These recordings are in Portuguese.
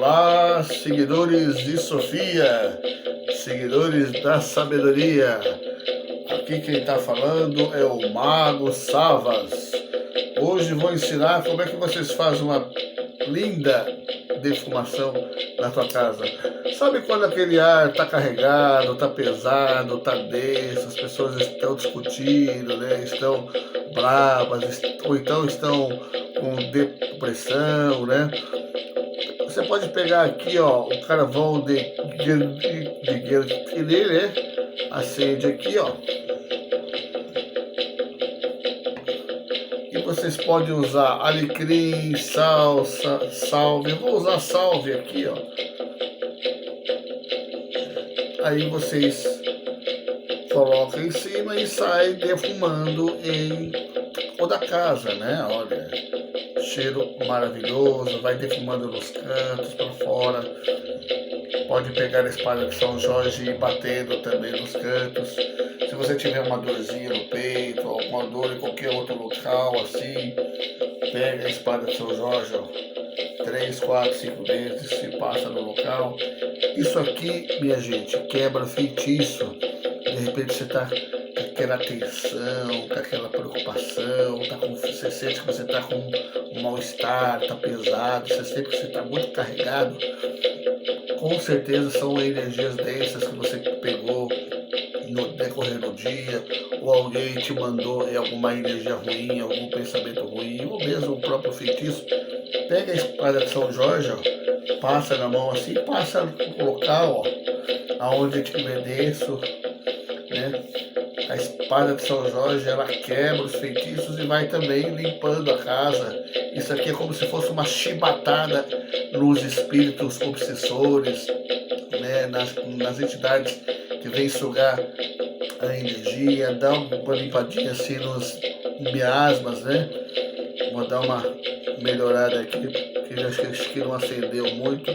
Olá, seguidores de Sofia, seguidores da sabedoria. Aqui quem está falando é o Mago Savas. Hoje vou ensinar como é que vocês fazem uma linda defumação na sua casa. Sabe quando aquele ar está carregado, está pesado, está denso, as pessoas estão discutindo, né? Estão bravas, ou então estão com depressão, né? Você pode pegar aqui, ó, o carvão de guerquilê, né? Acende aqui, ó. E vocês podem usar alecrim, salsa, salve. Eu vou usar salve aqui, ó. Aí vocês colocam em cima e sai defumando em toda a casa, né? Olha, cheiro maravilhoso, vai defumando nos cantos, para fora. Pode pegar a espada de São Jorge e ir batendo também nos cantos. Se você tiver uma dorzinha no peito, alguma dor em qualquer outro local, assim, pega a espada de São Jorge, ó, 3, 4, 5 vezes, se passa no local. Isso aqui, minha gente, quebra feitiço. De repente você está com aquela tensão, com aquela preocupação, você sente que você está com um mal-estar, está pesado, você sente que você está muito carregado. Com certeza são energias densas que você pegou no decorrer do dia, ou alguém te mandou alguma energia ruim, algum pensamento ruim, ou mesmo o próprio feitiço. Pega a espada de São Jorge, ó, passa na mão assim, passa no local, ó, aonde tiver denso, né? A espada de São Jorge, ela quebra os feitiços e vai também limpando a casa. Isso aqui é como se fosse uma chibatada nos espíritos obsessores, né? Nas entidades que vêm sugar a energia, dá uma limpadinha assim nos miasmas, né? Vou dar uma melhorada aqui, porque acho que não acendeu muito.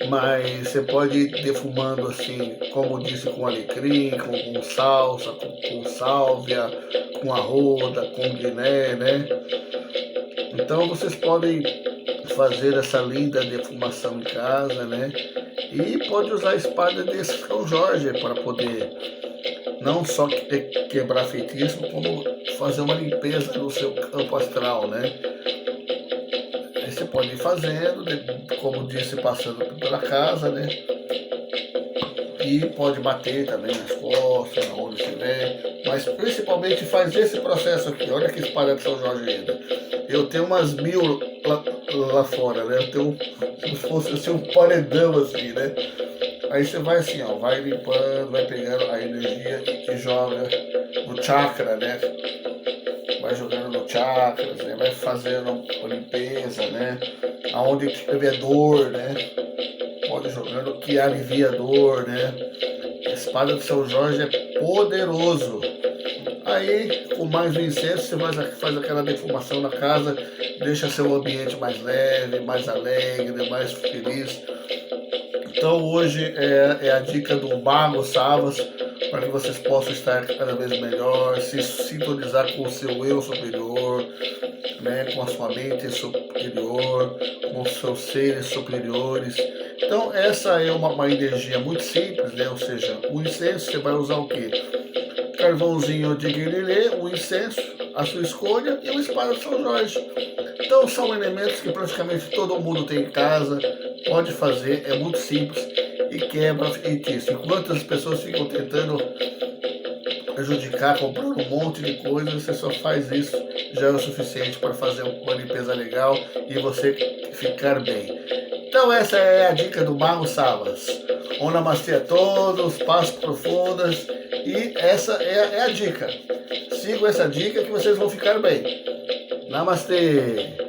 Mas você pode ir defumando assim, como disse, com alecrim, com salsa, com sálvia, com arroda, com guiné, né? Então vocês podem fazer essa linda defumação em casa, né? E pode usar a espada de São Jorge para poder não só quebrar feitiço, como fazer uma limpeza no seu campo astral, né? Aí você pode ir fazendo, como disse, passando pela casa, né? E pode bater também nas costas, onde estiver. Mas principalmente faz esse processo aqui. Olha que espada de São Jorge ainda. Eu tenho umas 1000 lá fora, né? Eu tenho como se fosse assim, um paredão assim, né? Aí você vai assim, ó, vai limpando, vai pegando a energia que joga no chakra, né? Vai jogando no chakras, né? Vai fazendo a limpeza, né? Aonde tiver dor, né? Pode jogando que alivia a dor, né? A espada de São Jorge é poderoso. Aí, com mais um incenso, você faz aquela defumação na casa, deixa seu ambiente mais leve, mais alegre, mais feliz. Então hoje é a dica do Mago Savas, para que vocês possam estar cada vez melhor, se sintonizar com o seu eu superior, né, com a sua mente superior, com os seus seres superiores. Então essa é uma energia muito simples, né? Ou seja, o incenso você vai usar o quê? Carvãozinho de guilherê, o incenso, a sua escolha, e uma espada de São Jorge. Então são elementos que praticamente todo mundo tem em casa, pode fazer, é muito simples e quebra feitiço. Enquanto as pessoas ficam tentando prejudicar, comprando um monte de coisas, você só faz isso, já é o suficiente para fazer uma limpeza legal e você ficar bem. Então essa é a dica do Mago Savas. Um namastê a todos, paz profundas, e essa é a dica. Sigam essa dica que vocês vão ficar bem. Namastê!